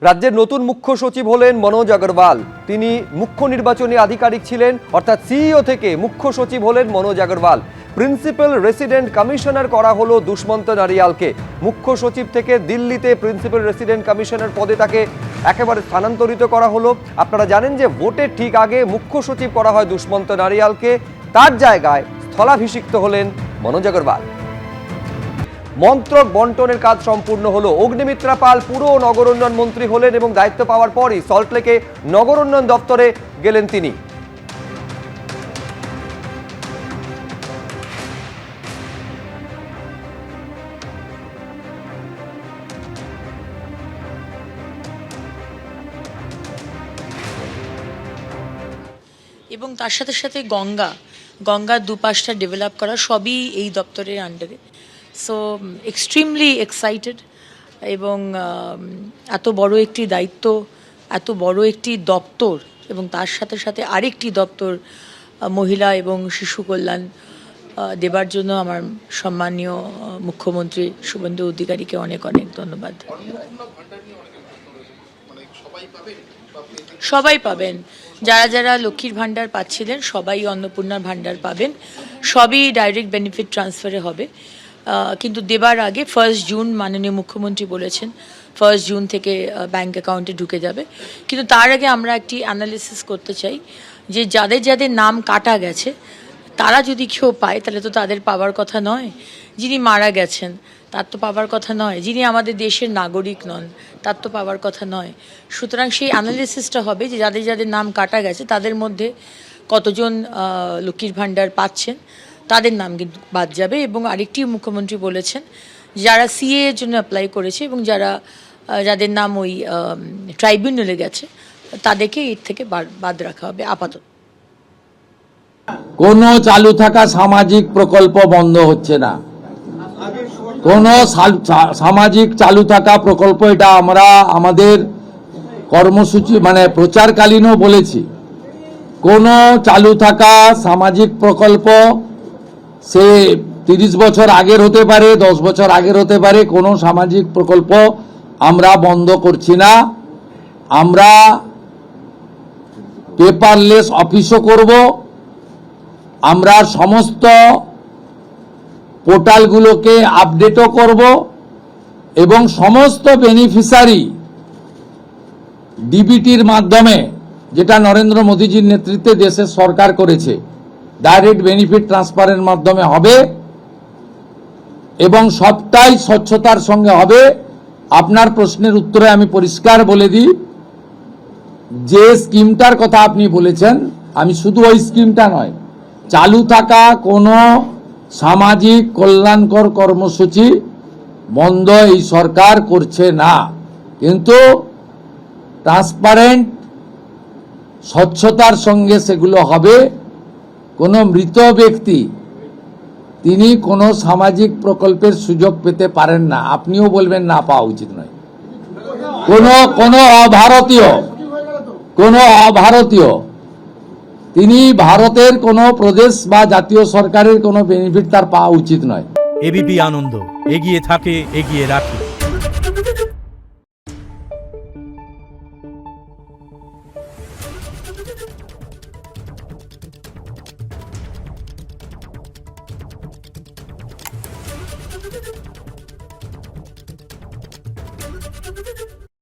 রাজ্যের নতুন মুখ্য সচিব হলেন মনোজ আগরওয়াল। তিনি মুখ্য নির্বাচনী আধিকারিক ছিলেন, অর্থাৎ সিইও থেকে মুখ্য সচিব হলেন Manoj Agarwal. Principal resident commissioner করা হলো দুষ্মন্ত নারিয়ালকে। মুখ্য সচিব থেকে দিল্লিতে প্রিন্সিপাল রেসিডেন্ট কমিশনার পদে তাকে একেবারে স্থানান্তরিত করা হলো। আপনারা জানেন যে ভোটের ঠিক আগে মুখ্য সচিব করা হয় দুষ্মন্ত নারিয়ালকে, তার জায়গায় স্থলাভিষিক্ত হলেন মনোজ আগরওয়াল। মন্ত্রক বন্টনের কাজ সম্পূর্ণ হলো। অগ্নিমিত্রা পাল পুরো নগর উন্নয়ন মন্ত্রী হলেন এবং দায়িত্ব পাওয়ার পরই সল্টলেকে নগর উন্নয়ন দপ্তরে গেলেন তিনি। এবং তার সাথে সাথে গঙ্গার দুপাশটা ডেভেলপ করা সবই এই দপ্তরের আন্ডারে। সো এক্সট্রিমলি এক্সাইটেড এবং এত বড় একটি দায়িত্ব, এত বড় একটি দপ্তর এবং তার সাথে সাথে আরেকটি দপ্তর মহিলা এবং শিশু কল্যাণ দেবার জন্য আমার সম্মানীয় মুখ্যমন্ত্রী শুভেন্দু অধিকারীকে অনেক অনেক ধন্যবাদ। সবাই পাবেন, যারা যারা লক্ষ্মীর ভাণ্ডার পাচ্ছিলেন সবাই অন্নপূর্ণার ভাণ্ডার পাবেন। সবই ডাইরেক্ট বেনিফিট ট্রান্সফারে হবে, কিন্তু দেবার আগে 1 জুন মাননীয় মুখ্যমন্ত্রী বলেছেন 1 জুন থেকে ব্যাংক অ্যাকাউন্টে ঢুকে যাবে। কিন্তু তার আগে আমরা একটি অ্যানালিসিস করতে চাই যে যাদের যাদের নাম কাটা গেছে তারা যদি কেউ পায় তাহলে তো তাদের পাওয়ার কথা নয়। যিনি মারা গেছেন তার তো পাওয়ার কথা নয়, যিনি আমাদের দেশের নাগরিক নন তার তো পাওয়ার কথা নয়। সুতরাং সেই অ্যানালিসিসটা হবে যে যাদের যাদের নাম কাটা গেছে তাদের মধ্যে কতজন লক্ষ্মীর ভাণ্ডার পাচ্ছেন, তাদের নাম কিন্তু বাদ যাবে। এবং আরেকটি মুখ্যমন্ত্রী বলেছেন যারা সিএ এর জন্য অ্যাপ্লাই করেছে এবং যাদের নাম ওই ট্রাইব্যুনালে গেছে তাদেরকে এর থেকে বাদ রাখা হবে আপাতত। কোনো চালু থাকা সামাজিক প্রকল্প বন্ধ হচ্ছে না। কোন সামাজিক চালু থাকা প্রকল্প, এটা আমরা আমাদের কর্মসূচি মানে প্রচারকালীনও বলেছি, কোন চালু থাকা সামাজিক প্রকল্প সে 30 বছর আগের হতে পারে, 10 বছর আগের হতে পারে, কোনো সামাজিক প্রকল্প আমরা বন্ধ করছি না। আমরা পেপারলেস অফিসও করব, আমরা সমস্ত পোর্টালগুলোকে আপডেটও করব এবং সমস্ত বেনিফিশিয়ারি ডিবিটির মাধ্যমে, যেটা নরেন্দ্র মোদীজির নেতৃত্বে দেশের সরকার করেছে, ডাইরেক্ট বেনিফিট ট্রান্সফারের মাধ্যমে হবে এবং সবটাই স্বচ্ছতার সঙ্গে হবে। আপনার প্রশ্নের উত্তরে আমি পরিষ্কার বলে দিই, যে স্কিমটার কথা আপনি বলেছেন, আমি শুধু ওই স্কিমটা নয়, চালু থাকা কোনো সামাজিক কল্যাণকর কর্মসূচি বন্ধ এই সরকার করছে না, কিন্তু ট্রান্সপারেন্ট স্বচ্ছতার সঙ্গে সেগুলো হবে। কোনো মৃত ব্যক্তি তিনি কোনো সামাজিক প্রকল্পের সুযোগ পেতে পারেন না, আপনিও বলবেন না পাওয়া উচিত নয়। কোনো অভারতীয় তিনি ভারতের কোনো প্রদেশ বা জাতীয় সরকারের কোনো বেনিফিট তার পাওয়া উচিত নয়। এবিপি আনন্দ, এগিয়ে থাকে, এগিয়ে রাখে।